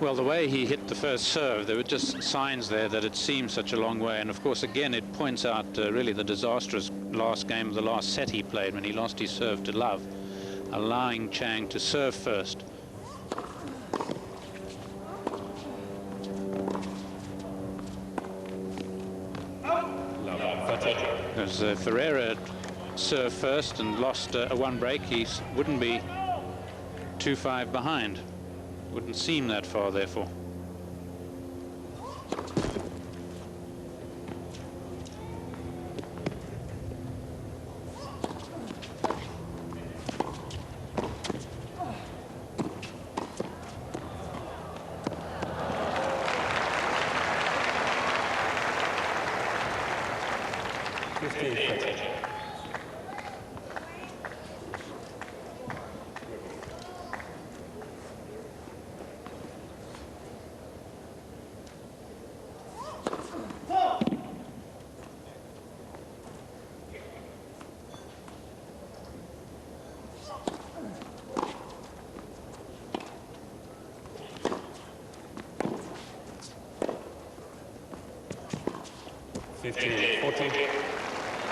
Well, the way he hit the first serve, there were just signs there that it seemed such a long way. And of course, again, it points out really the disastrous last game of the last set he played when he lost his serve to Love, allowing Chang to serve first. As Ferreira served first and lost a one break, he wouldn't be 2-5 behind. Wouldn't seem that far, therefore.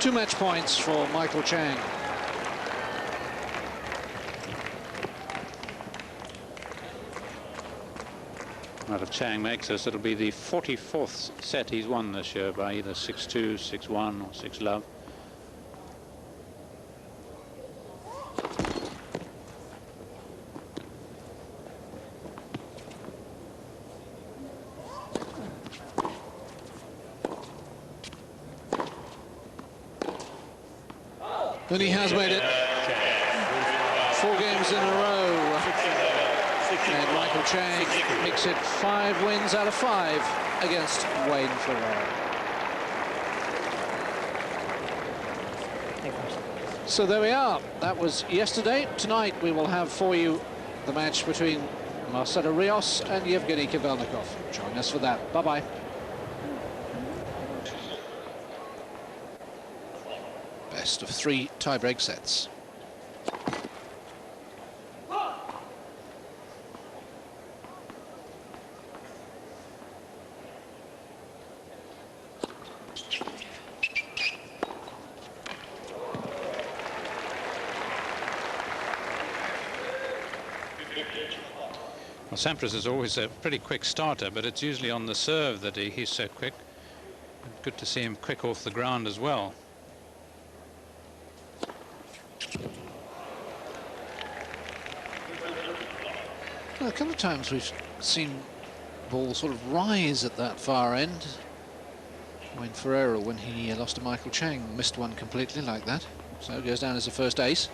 Two match points for Michael Chang. Well, if Chang makes this, it'll be the 44th set he's won this year by either 6-2, 6-1 or 6-love. And he has made it 4 games in a row. And Michael Chang makes it 5 wins out of 5 against Wayne Ferreira. So there we are. That was yesterday. Tonight we will have for you the match between Marcelo Rios and Yevgeny Kavelnikov. Join us for that. Bye-bye. Best of 3 tie-break sets. Well, Sampras is always a pretty quick starter, but it's usually on the serve that he's so quick. Good to see him quick off the ground as well. Well, a couple of times we've seen ball sort of rise at that far end. Wayne Ferreira, when he lost to Michael Chang, missed one completely like that. So it goes down as the first ace.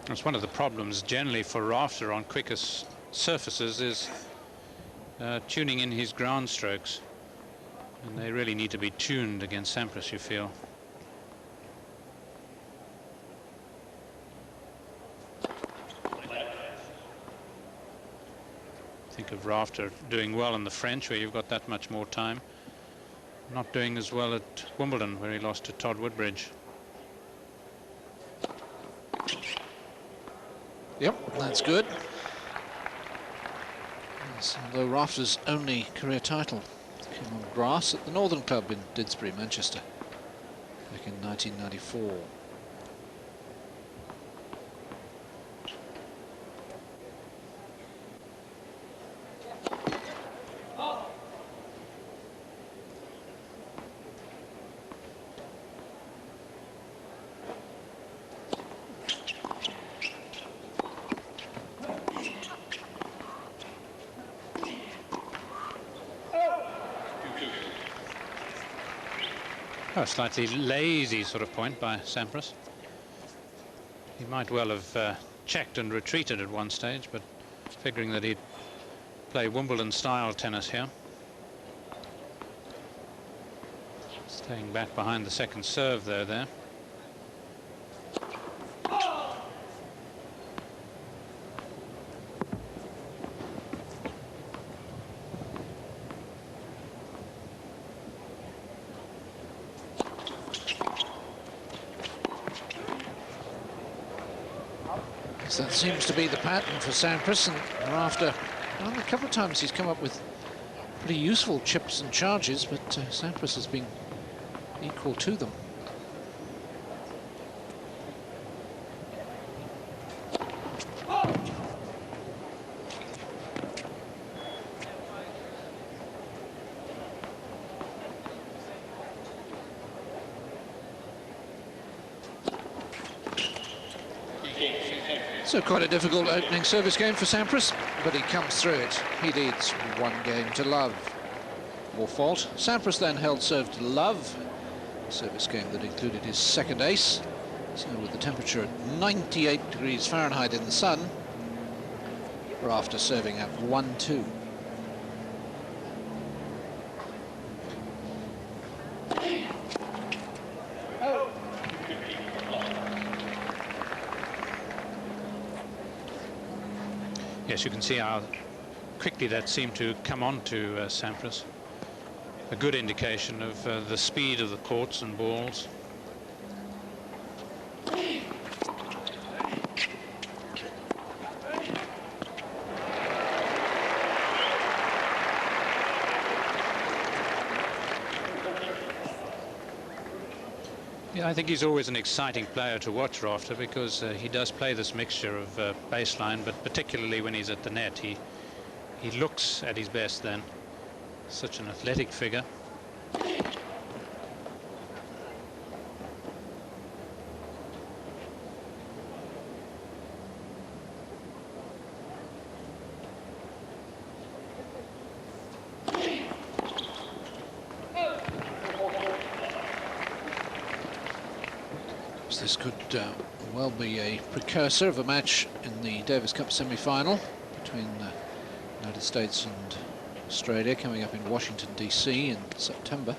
That's one of the problems generally for Rafter on quickest surfaces is tuning in his ground strokes, and they really need to be tuned against Sampras, you feel. Think of Rafter doing well in the French, where you've got that much more time. Not doing as well at Wimbledon, where he lost to Todd Woodbridge. Yep, that's good. Yes, although Rafter's only career title came on grass at the Northern Club in Didsbury, Manchester, back in 1994. A slightly lazy sort of point by Sampras. He might well have checked and retreated at one stage, but figuring that he'd play Wimbledon-style tennis here. Staying back behind the second serve, though, there. So that seems to be the pattern for Sampras, and Rafter, well, a couple of times he's come up with pretty useful chips and charges, but Sampras has been equal to them. So quite a difficult opening service game for Sampras, but he comes through it. He leads 1-0 or fault. Sampras then held serve to love, a service game that included his second ace. So with the temperature at 98 degrees Fahrenheit in the sun, Rafter serving at 1-2. Yes, you can see how quickly that seemed to come on to Sampras. A good indication of the speed of the courts and balls. Yeah, I think he's always an exciting player to watch, Rafter, because he does play this mixture of baseline, but particularly when he's at the net, he looks at his best then. Such an athletic figure. This could well be a precursor of a match in the Davis Cup semi-final between the United States and Australia, coming up in Washington, D.C. in September.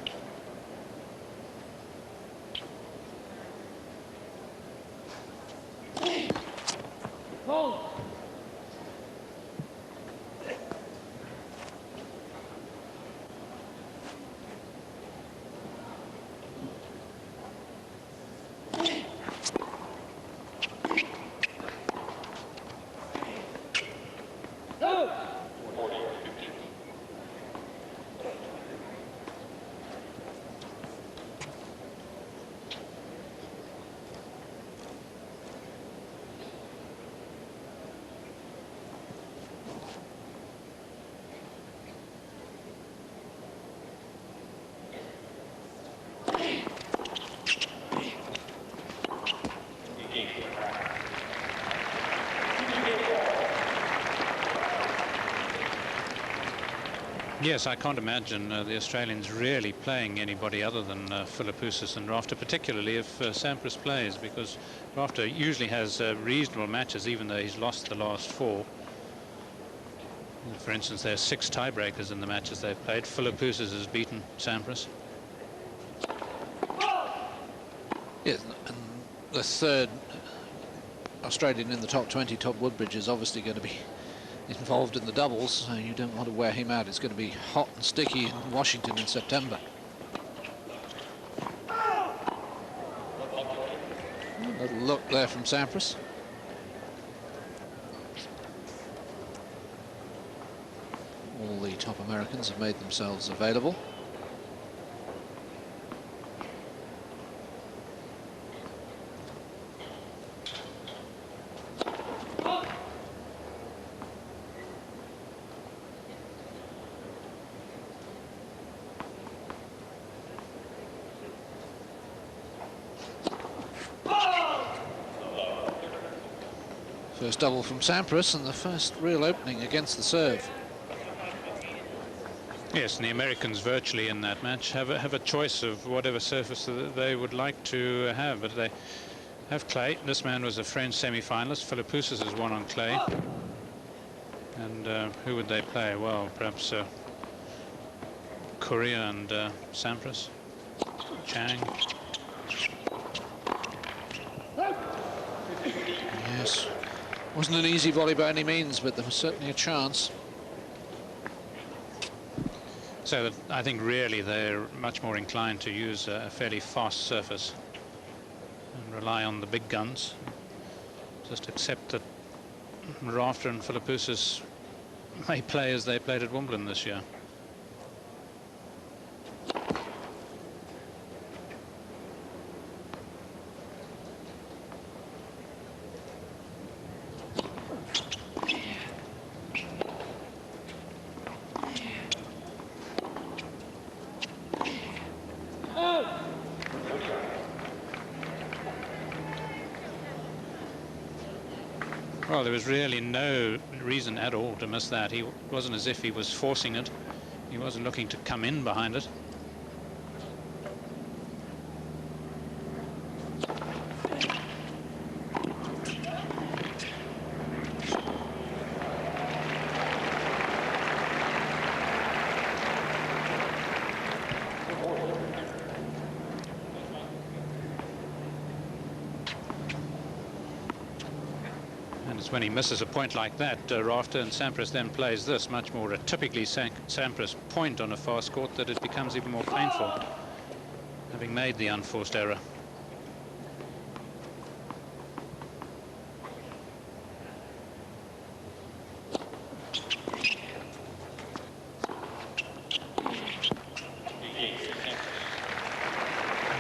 Yes, I can't imagine the Australians really playing anybody other than Philippoussis and Rafter, particularly if Sampras plays, because Rafter usually has reasonable matches, even though he's lost the last 4. For instance, there are 6 tiebreakers in the matches they've played. Philippoussis has beaten Sampras. Yes, and the third Australian in the top 20, Todd Woodbridge, is obviously going to be involved in the doubles, so you don't want to wear him out. It's going to be hot and sticky in Washington in September. A little look there from Sampras. All the top Americans have made themselves available. First double from Sampras, and the first real opening against the serve. Yes, and the Americans virtually in that match have a choice of whatever surface that they would like to have, but they have clay. This man was a French semi-finalist. Philippoussis has won on clay. And who would they play? Well, perhaps Korea and Sampras, Chang. Yes, wasn't an easy volley by any means, but there was certainly a chance. So that I think really they're much more inclined to use a fairly fast surface and rely on the big guns. Just accept that Rafter and Philippoussis may play as they played at Wimbledon this year. Well, there was really no reason at all to miss that. He wasn't as if he was forcing it. He wasn't looking to come in behind it. When he misses a point like that, Rafter and Sampras then plays this, much more a typically Sampras point on a fast court, that it becomes even more painful, having made the unforced error.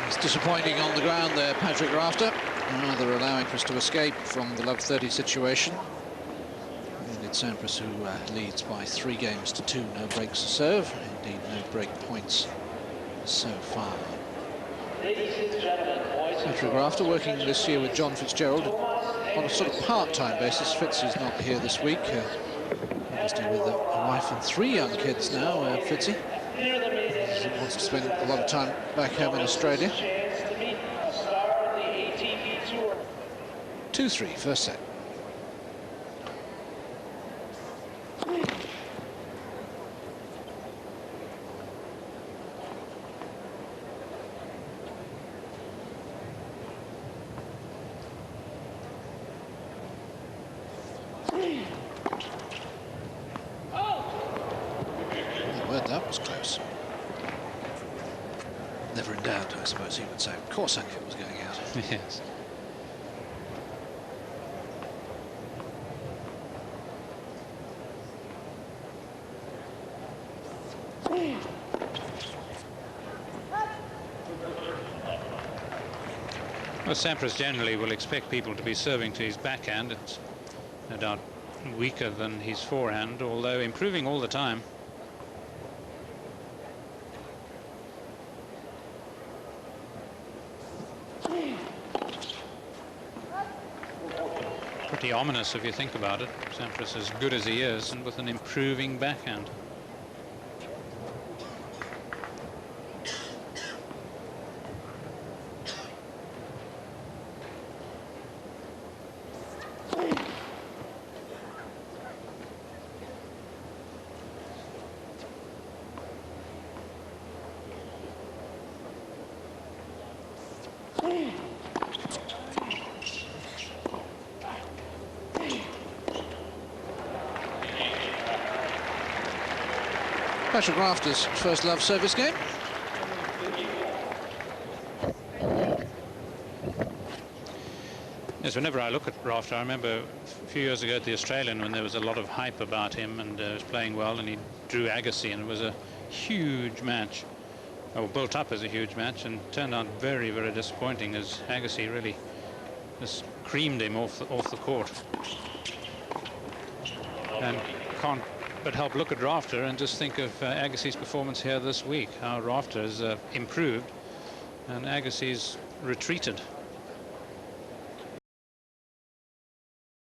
It's disappointing on the ground there, Patrick Rafter. Rather allowing for us to escape from the love 30 situation. And it's Sampras who leads by 3 games to 2. No breaks to serve, indeed no break points so far. Patrick Rafter working this year with John Fitzgerald on a sort of part-time basis. Fitz is not here this week, obviously with a wife and 3 young kids now, Fitzy. He wants to spend a lot of time back home in Australia. 2-3, first set. Well, that was close. Never in doubt, I suppose he would say. Of course I knew it was going out. Yes. Well, Sampras generally will expect people to be serving to his backhand. It's no doubt weaker than his forehand, although improving all the time. Pretty ominous if you think about it. Sampras as good as he is and with an improving backhand. Patrick Rafter's first love service game. Yes, whenever I look at Rafter, I remember a few years ago at the Australian when there was a lot of hype about him and was playing well, and he drew Agassi, and it was a huge match, or built up as a huge match, and turned out very, very disappointing as Agassi really just creamed him off the court. And can't but help look at Rafter and just think of Agassi's performance here this week, how Rafter has improved and Agassi's retreated.